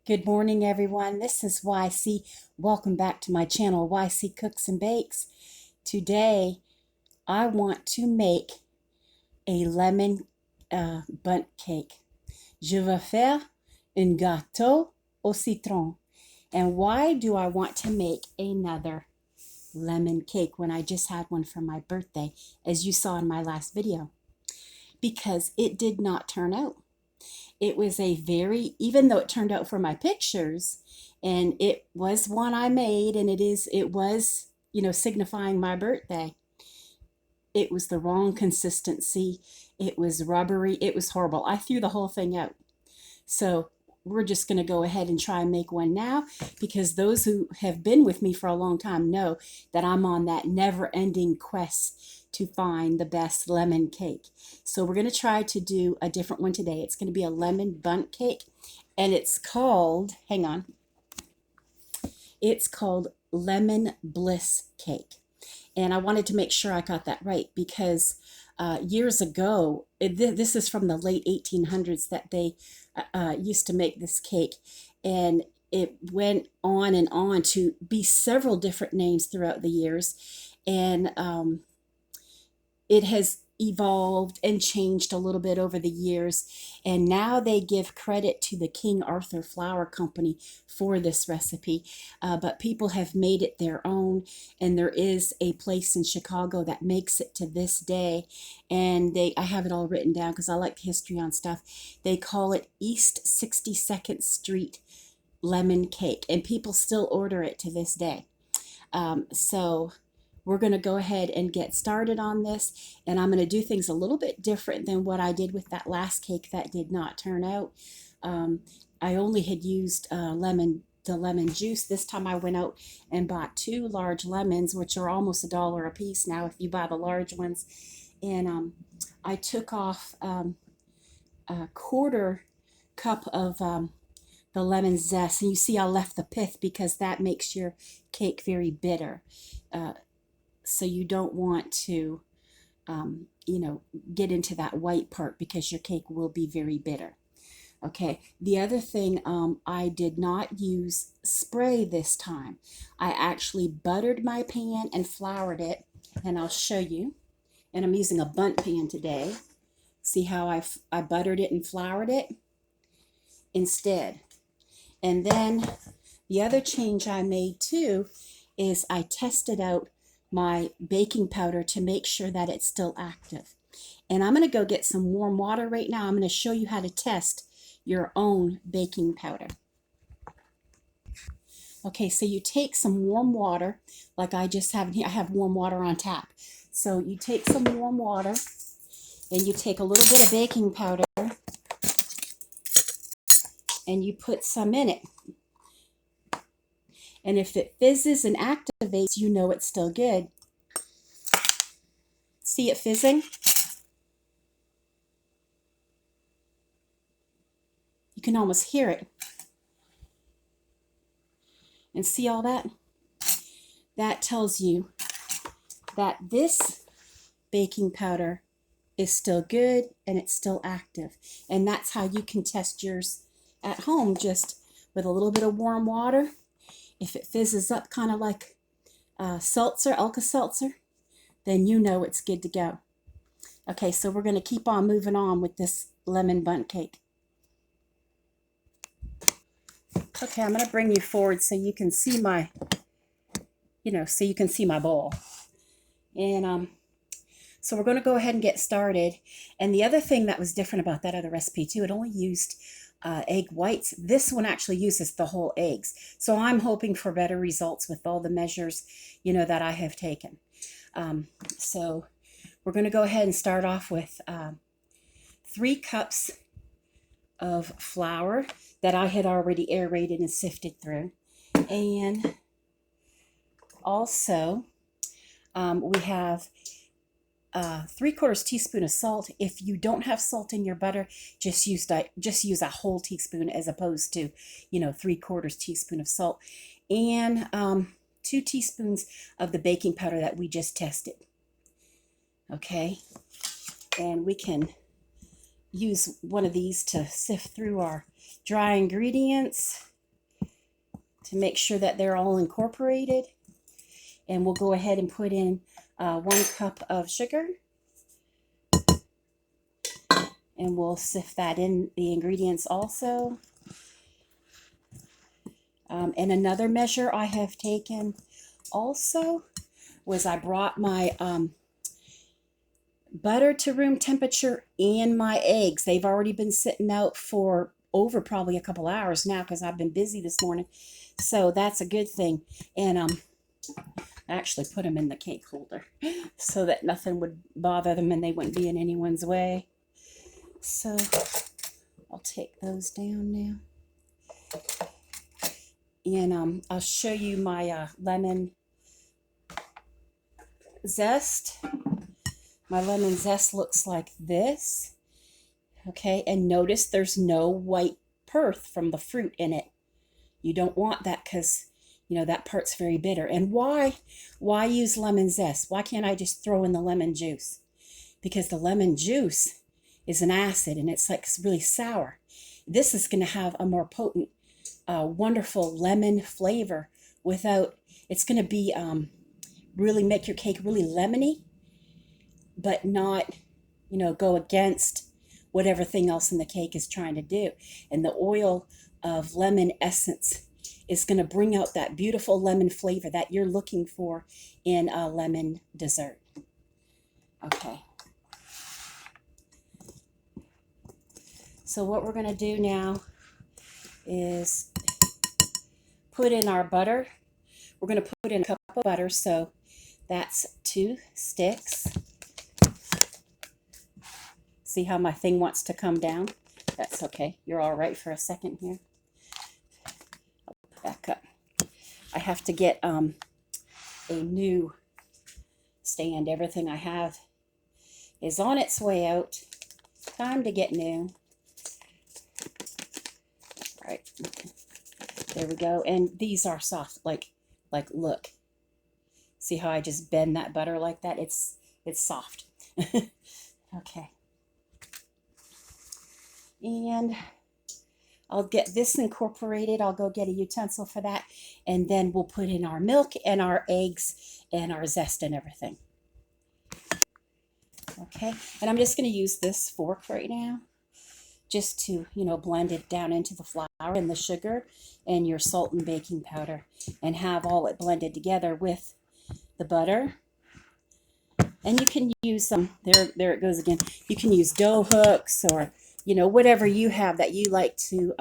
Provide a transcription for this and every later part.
Good morning, everyone. This is YC. Welcome back to my channel, YC Cooks and Bakes. Today, I want to make a lemon bundt cake. Je vais faire un gâteau au citron. And why do I want to make another lemon cake when I just had one for my birthday, as you saw in my last video? Because it did not turn out. It was even though it turned out for my pictures, and it was one I made, and it was, signifying my birthday. It was the wrong consistency. It was rubbery. It was horrible. I threw the whole thing out. So we're just going to go ahead and try and make one now, because those who have been with me for a long time know that I'm on that never-ending quest to find the best lemon cake. So we're going to try to do a different one today. It's going to be a lemon bundt cake, and it's called, hang on, it's called Lemon Bliss cake. And I wanted to make sure I got that right, because years ago, this is from the late 1800s that they used to make this cake, and it went on and on to be several different names throughout the years, and it has evolved and changed a little bit over the years, and now they give credit to the King Arthur Flour Company for this recipe, but people have made it their own, and there is a place in Chicago that makes it to this day, and I have it all written down because I like history on stuff. They call it East 62nd Street lemon cake, and people still order it to this day. So we're going to go ahead and get started on this, and I'm going to do things a little bit different than what I did with that last cake that did not turn out. I only had used the lemon juice. This time I went out and bought 2 large lemons, which are almost $1 a piece now if you buy the large ones. And I took off a 1/4 cup of the lemon zest, and you see I left the pith because that makes your cake very bitter. So you don't want to, get into that white part, because your cake will be very bitter. Okay, the other thing, I did not use spray this time. I actually buttered my pan and floured it, and I'll show you. And I'm using a bundt pan today. See how I buttered it and floured it instead. And then the other change I made too is I tested out my baking powder to make sure that it's still active. And I'm going to go get some warm water right now. I'm going to show you how to test your own baking powder. Okay, so you take some warm water, like I just have here. I have warm water on tap. So you take some warm water, and you take a little bit of baking powder, and you put some in it. And if it fizzes and activates, you know it's still good. See it fizzing? You can almost hear it. And see all that? That tells you that this baking powder is still good and it's still active. And that's how you can test yours at home, just with a little bit of warm water. If it fizzes up kind of like seltzer, Alka-Seltzer, then you know it's good to go. Okay, so we're going to keep on moving on with this lemon bundt cake. Okay, I'm going to bring you forward so you can see my, bowl. And so we're going to go ahead and get started. And the other thing that was different about that other recipe too, it only used egg whites. This one actually uses the whole eggs. So I'm hoping for better results with all the measures, that I have taken. So we're going to go ahead and start off with 3 cups of flour that I had already aerated and sifted through. And also we have 3/4 teaspoon of salt. If you don't have salt in your butter, just use a whole teaspoon as opposed to 3/4 teaspoon of salt, and 2 teaspoons of the baking powder that we just tested. Okay, and we can use one of these to sift through our dry ingredients. to make sure that they're all incorporated. And we'll go ahead and put in 1 cup of sugar. And we'll sift that in the ingredients also. And another measure I have taken also was I brought my butter to room temperature and my eggs. They've already been sitting out for over probably a couple hours now because I've been busy this morning. So that's a good thing. And I actually put them in the cake holder so that nothing would bother them and they wouldn't be in anyone's way. So I'll take those down now. And I'll show you my lemon zest. My lemon zest looks like this. Okay, and notice there's no white purth from the fruit in it. You don't want that because, you know, that part's very bitter. And why use lemon zest? Why can't I just throw in the lemon juice? Because the lemon juice is an acid and it's like really sour. This is going to have a more potent, wonderful lemon flavor without, it's going to be, really make your cake really lemony, but not, you know, go against what everything else in the cake is trying to do. And the oil of lemon essence is going to bring out that beautiful lemon flavor that you're looking for in a lemon dessert. Okay. So what we're going to do now is put in our butter. We're going to put in a cup of butter, so that's 2 sticks. See how my thing wants to come down? That's okay. You're all right for a second here. I'll back up. I have to get a new stand. Everything I have is on its way out. Time to get new. All right. There we go. And these are soft. Like look. See how I just bend that butter like that? It's soft. Okay. And I'll get this incorporated. I'll go get a utensil for that. And then we'll put in our milk and our eggs and our zest and everything. Okay. And I'm just going to use this fork right now just to, you know, blend it down into the flour and the sugar and your salt and baking powder and have all it blended together with the butter. And you can use some, there it goes again. You can use dough hooks or, you know, whatever you have that you like to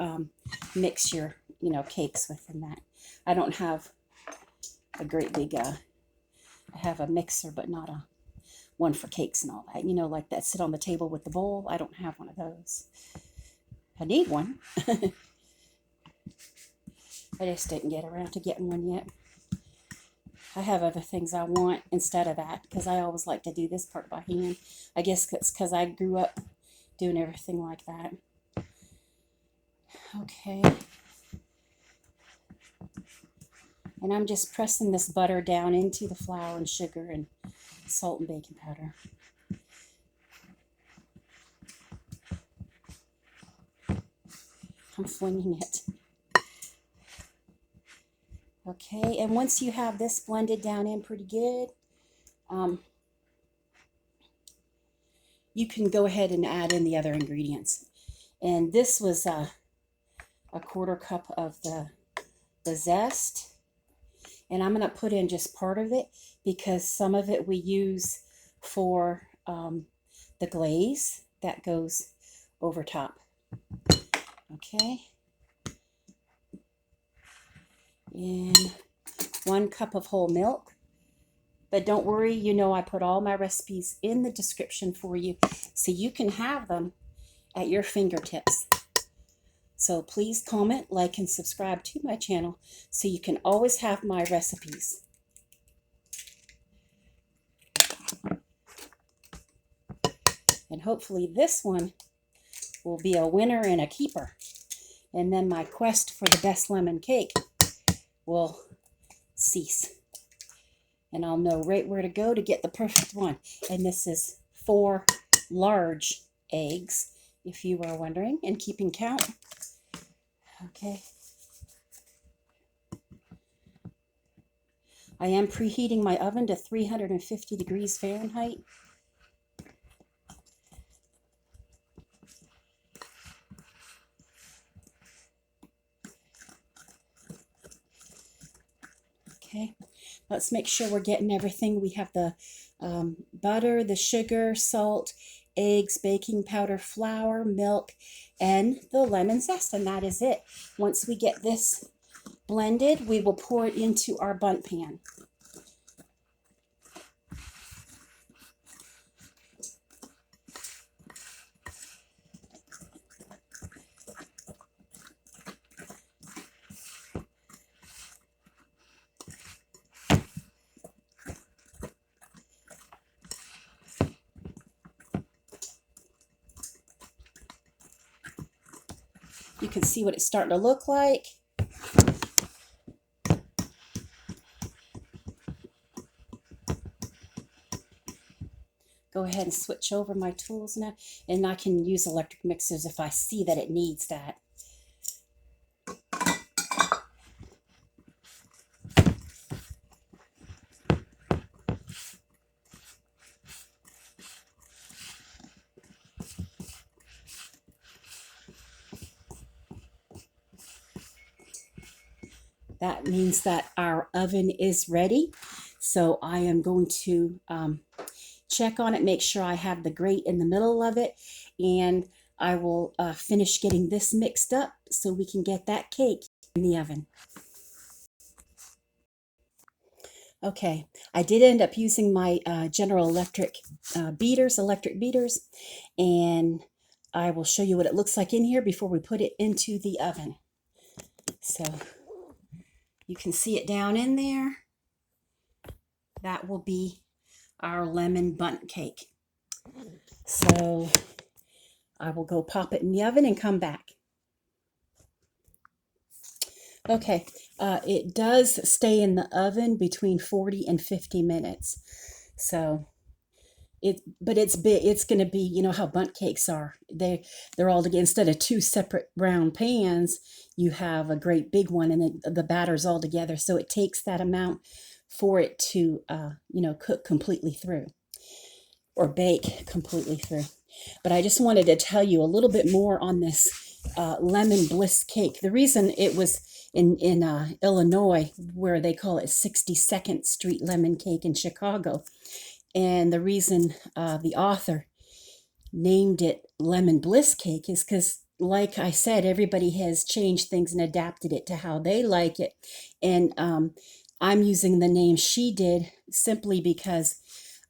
mix your, you know, cakes with in that. I don't have a great big, I have a mixer, but not a one for cakes and all that. You know, like that sit on the table with the bowl. I don't have one of those. I need one. I just didn't get around to getting one yet. I have other things I want instead of that because I always like to do this part by hand. I guess it's because I grew up doing everything like that. Okay. And I'm just pressing this butter down into the flour and sugar and salt and baking powder. I'm flinging it. Okay, and once you have this blended down in pretty good, you can go ahead and add in the other ingredients. And this was a 1/4 cup of the zest. And I'm going to put in just part of it because some of it we use for the glaze that goes over top. Okay. And 1 cup of whole milk. But don't worry, you know I put all my recipes in the description for you so you can have them at your fingertips. So please comment, like, and subscribe to my channel so you can always have my recipes. And hopefully this one will be a winner and a keeper. And then my quest for the best lemon cake will cease. And I'll know right where to go to get the perfect one. And this is 4 large eggs, if you were wondering and keeping count. Okay. I am preheating my oven to 350 degrees Fahrenheit. Okay, let's make sure we're getting everything. We have the butter, the sugar, salt, eggs, baking powder, flour, milk, and the lemon zest, and that is it. Once we get this blended, we will pour it into our Bundt pan. You can see what it's starting to look like. Go ahead and switch over my tools now, and I can use electric mixers if I see that it needs that. That means that our oven is ready. So I am going to check on it, make sure I have the grate in the middle of it, and I will finish getting this mixed up so we can get that cake in the oven. Okay, I did end up using my General Electric electric beaters, and I will show you what it looks like in here before we put it into the oven. So you can see it down in there. That will be our lemon bundt cake. So I will go pop it in the oven and come back. Okay, it does stay in the oven between 40 and 50 minutes. So but it's big. It's going to be, you know how bundt cakes are. They're all together. Instead of two separate round pans, you have a great big one, and the batter's all together. So it takes that amount for it to, cook completely through or bake completely through. But I just wanted to tell you a little bit more on this lemon bliss cake. The reason it was in Illinois, where they call it 62nd Street lemon cake in Chicago, and the reason the author named it lemon bliss cake is because, like I said, everybody has changed things and adapted it to how they like it. And I'm using the name she did simply because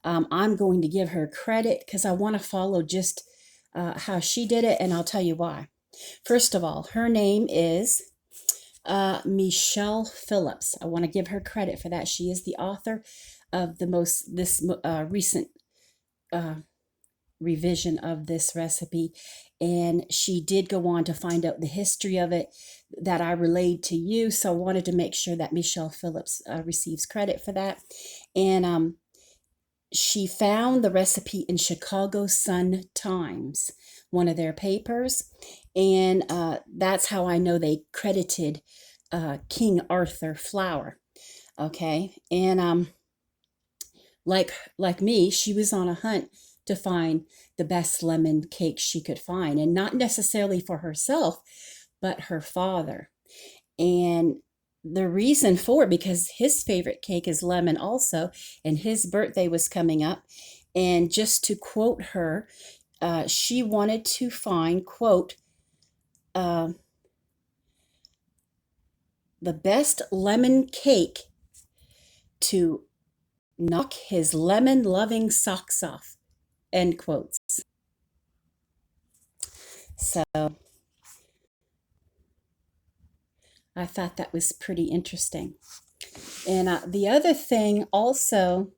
I'm going to give her credit, because I want to follow just how she did it, and I'll tell you why. First of all, her name is Michele Phillips. I want to give her credit for that. She is the author of this recent revision of this recipe, and she did go on to find out the history of it that I relayed to you. So I wanted to make sure that Michele Phillips receives credit for that. And she found the recipe in Chicago Sun-Times, one of their papers, and that's how I know they credited King Arthur flour. Okay, and like me, she was on a hunt to find the best lemon cake she could find, and not necessarily for herself, but her father. And the reason for it, because his favorite cake is lemon also, and his birthday was coming up. And just to quote her, she wanted to find, quote, the best lemon cake to knock his lemon-loving socks off, end quotes. So I thought that was pretty interesting. And the other thing also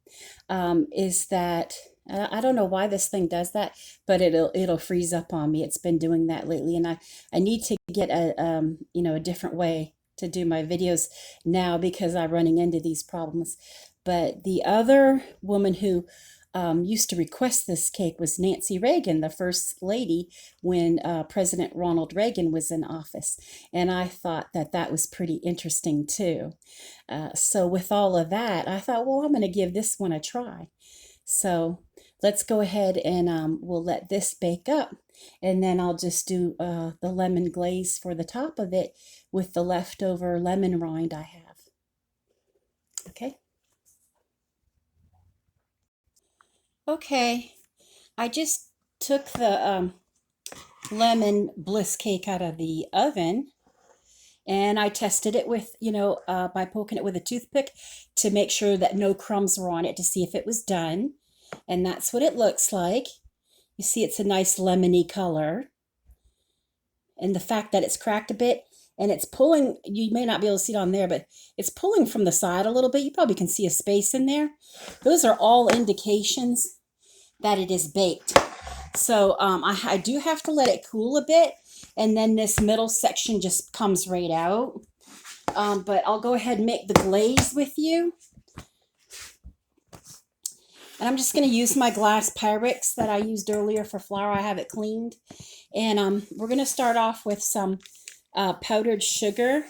is that I don't know why this thing does that, but it'll freeze up on me. It's been doing that lately, and I need to get a different way to do my videos now, because I'm running into these problems. But the other woman who used to request this cake was Nancy Reagan, the first lady when President Ronald Reagan was in office. And I thought that that was pretty interesting too. So with all of that, I thought, well, I'm going to give this one a try. So let's go ahead and we'll let this bake up. And then I'll just do the lemon glaze for the top of it with the leftover lemon rind I have. Okay. Okay, I just took the lemon bliss cake out of the oven, and I tested it with, by poking it with a toothpick to make sure that no crumbs were on it to see if it was done. And that's what it looks like. You see it's a nice lemony color. And the fact that it's cracked a bit and it's pulling, you may not be able to see it on there, but it's pulling from the side a little bit. You probably can see a space in there. Those are all indications that it is baked. So I do have to let it cool a bit, and then this middle section just comes right out. But I'll go ahead and make the glaze with you. And I'm just going to use my glass Pyrex that I used earlier for flour. I have it cleaned. And we're going to start off with some powdered sugar.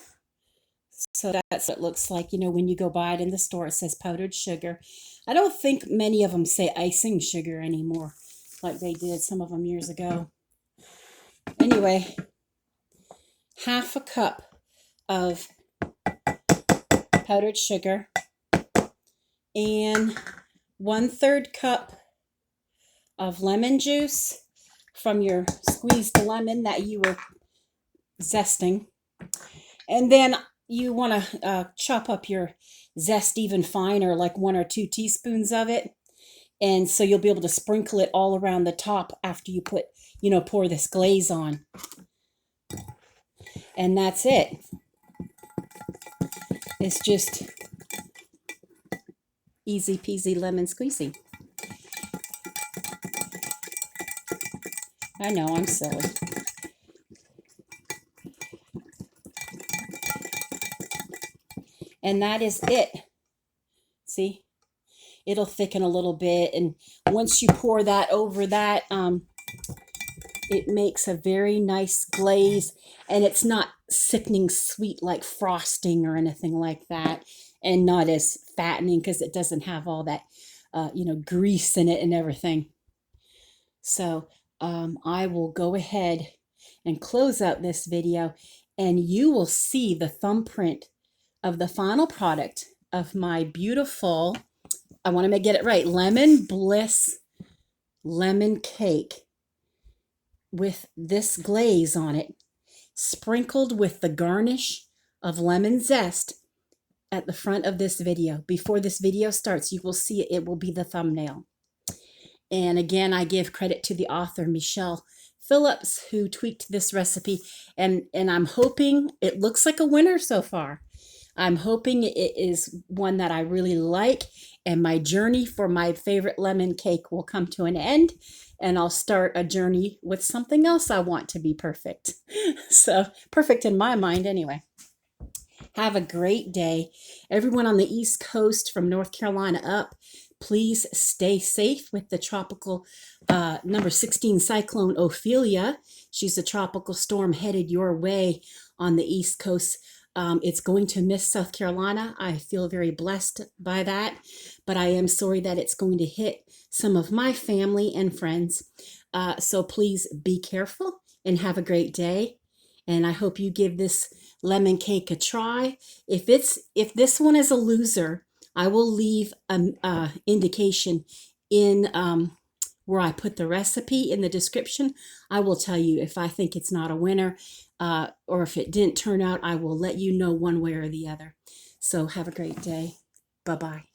So that's what it looks like. When you go buy it in the store, it says powdered sugar. I don't think many of them say icing sugar anymore, like they did some of them years ago. Anyway, half a cup of powdered sugar and 1/3 cup of lemon juice from your squeezed lemon that you were zesting. And then you want to chop up your zest even finer, like 1 or 2 teaspoons of it. And so you'll be able to sprinkle it all around the top after you pour this glaze on. And that's it. It's just easy peasy lemon squeezy. I know, I'm silly. And that is it. See, it'll thicken a little bit. And once you pour that over that, it makes a very nice glaze. And it's not sickening sweet like frosting or anything like that. And not as fattening because it doesn't have all that, grease in it and everything. So I will go ahead and close out this video. And you will see the thumbprint of the final product of my beautiful, I want to get it right, lemon bliss lemon cake with this glaze on it, sprinkled with the garnish of lemon zest at the front of this video. Before this video starts, you will see it. It will be the thumbnail. And again, I give credit to the author, Michele Phillips, who tweaked this recipe. And I'm hoping it looks like a winner so far. I'm hoping it is one that I really like, and my journey for my favorite lemon cake will come to an end, and I'll start a journey with something else I want to be perfect. So perfect in my mind anyway. Have a great day. Everyone on the East Coast from North Carolina up, please stay safe with the tropical number 16 cyclone Ophelia. She's a tropical storm headed your way on the East Coast. It's going to miss South Carolina. I feel very blessed by that, but I am sorry that it's going to hit some of my family and friends. So please be careful and have a great day. And I hope you give this lemon cake a try. If this one is a loser, I will leave an indication in where I put the recipe in the description. I will tell you if I think it's not a winner. Or if it didn't turn out, I will let you know one way or the other. So have a great day. Bye-bye.